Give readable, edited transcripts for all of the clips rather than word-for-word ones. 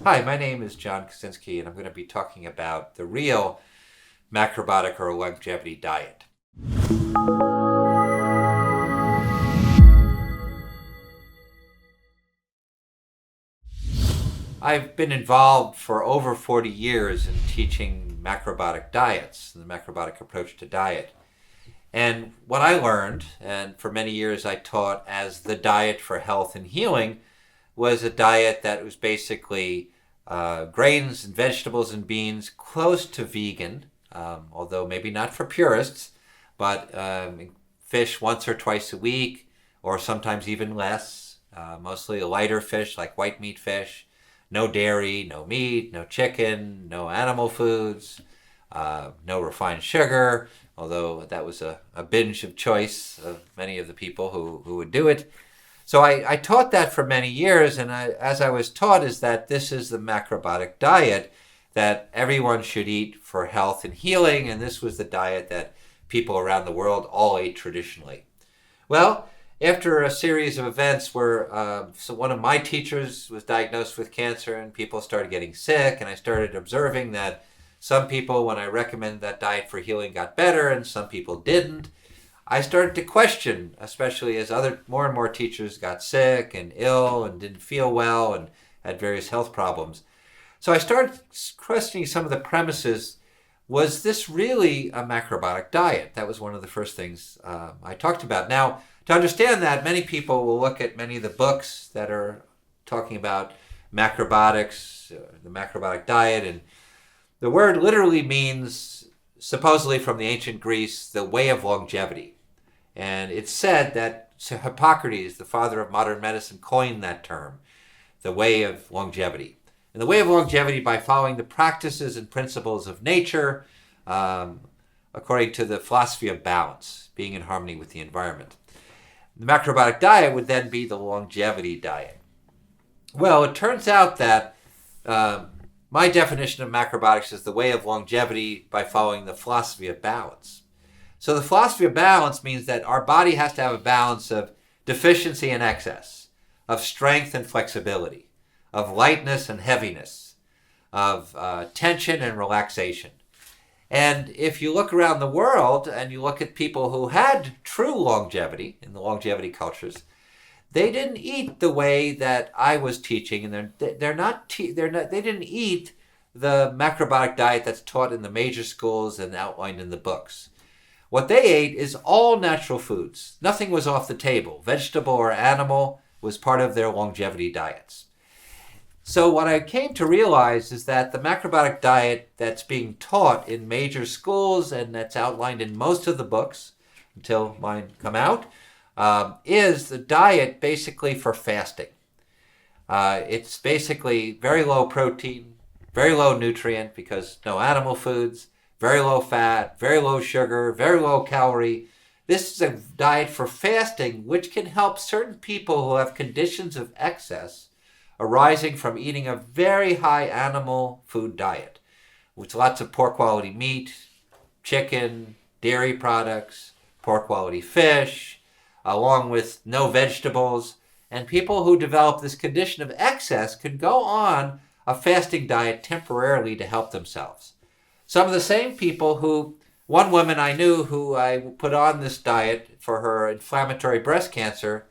Hi, my name is John Kozinski, and I'm going to be talking about the real macrobiotic or longevity diet. I've been involved for over 40 years in teaching macrobiotic diets, the macrobiotic approach to diet. And what I learned, and for many years I taught as the diet for health and healing, was a diet that was basically grains and vegetables and beans close to vegan, although maybe not for purists, but fish once or twice a week, or sometimes even less, mostly a lighter fish like white meat fish, no dairy, no meat, no chicken, no animal foods, no refined sugar, although that was a binge of choice of many of the people who would do it. So I taught that for many years, and as I was taught is that this is the macrobiotic diet that everyone should eat for health and healing, and this was the diet that people around the world all ate traditionally. Well, after a series of events where so one of my teachers was diagnosed with cancer and people started getting sick, and I started observing that some people, when I recommended that diet for healing, got better, and some people didn't. I started to question, especially as more and more teachers got sick and ill and didn't feel well and had various health problems. So I started questioning some of the premises. Was this really a macrobiotic diet? That was one of the first things I talked about. Now, to understand that, many people will look at many of the books that are talking about macrobiotics, the macrobiotic diet, and the word literally means, supposedly from the ancient Greece, the way of longevity. And it's said that Hippocrates, the father of modern medicine, coined that term, the way of longevity. And the way of longevity by following the practices and principles of nature, according to the philosophy of balance, being in harmony with the environment. The macrobiotic diet would then be the longevity diet. Well, it turns out that my definition of macrobiotics is the way of longevity by following the philosophy of balance. So the philosophy of balance means that our body has to have a balance of deficiency and excess, of strength and flexibility, of lightness and heaviness, of tension and relaxation. And if you look around the world and you look at people who had true longevity in the longevity cultures, they didn't eat the way that I was teaching, and they didn't eat the macrobiotic diet that's taught in the major schools and outlined in the books. What they ate is all natural foods. Nothing was off the table. Vegetable or animal was part of their longevity diets. So what I came to realize is that the macrobiotic diet that's being taught in major schools and that's outlined in most of the books until mine come out is the diet basically for fasting. It's basically very low protein, very low nutrient because no animal foods, very low fat, very low sugar, very low calorie. This is a diet for fasting, which can help certain people who have conditions of excess arising from eating a very high animal food diet, with lots of poor quality meat, chicken, dairy products, poor quality fish, along with no vegetables. And people who develop this condition of excess can go on a fasting diet temporarily to help themselves. Some of the same people one woman I knew who I put on this diet for her inflammatory breast cancer,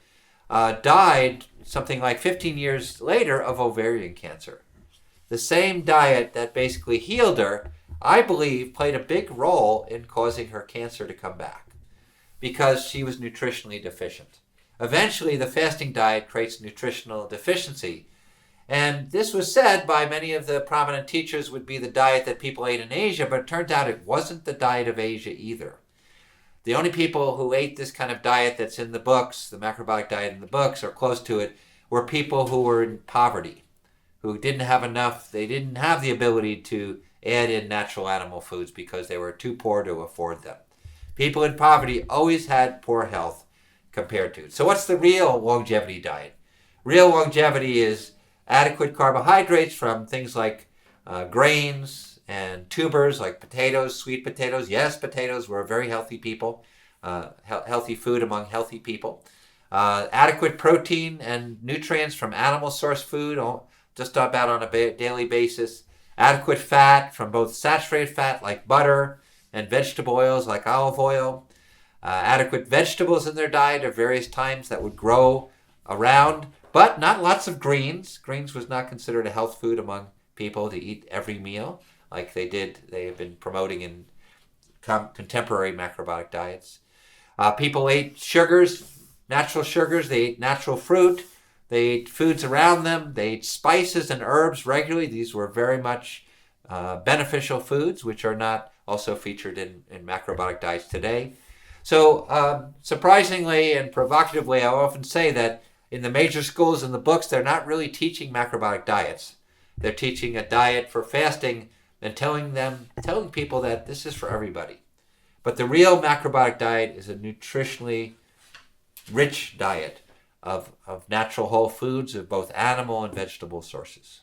died something like 15 years later of ovarian cancer. The same diet that basically healed her, I believe, played a big role in causing her cancer to come back because she was nutritionally deficient. Eventually, the fasting diet creates nutritional deficiency. And this was said by many of the prominent teachers would be the diet that people ate in Asia, but it turned out it wasn't the diet of Asia either. The only people who ate this kind of diet that's in the books, the macrobiotic diet in the books or close to it, were people who were in poverty, who didn't have enough, they didn't have the ability to add in natural animal foods because they were too poor to afford them. People in poverty always had poor health compared to. So what's the real longevity diet? Real longevity is adequate carbohydrates from things like grains and tubers like potatoes, sweet potatoes. Yes, potatoes were very healthy people, healthy food among healthy people. Adequate protein and nutrients from animal source food, just about on a daily basis. Adequate fat from both saturated fat like butter and vegetable oils like olive oil. Adequate vegetables in their diet of various times that would grow around, but not lots of greens. Greens was not considered a health food among people to eat every meal like they have been promoting in contemporary macrobiotic diets. People ate sugars, natural sugars. They ate natural fruit. They ate foods around them. They ate spices and herbs regularly. These were very much beneficial foods, which are not also featured in macrobiotic diets today. So surprisingly and provocatively, I often say that in the major schools and the books, they're not really teaching macrobiotic diets. They're teaching a diet for fasting and telling people that this is for everybody. But the real macrobiotic diet is a nutritionally rich diet of natural whole foods of both animal and vegetable sources.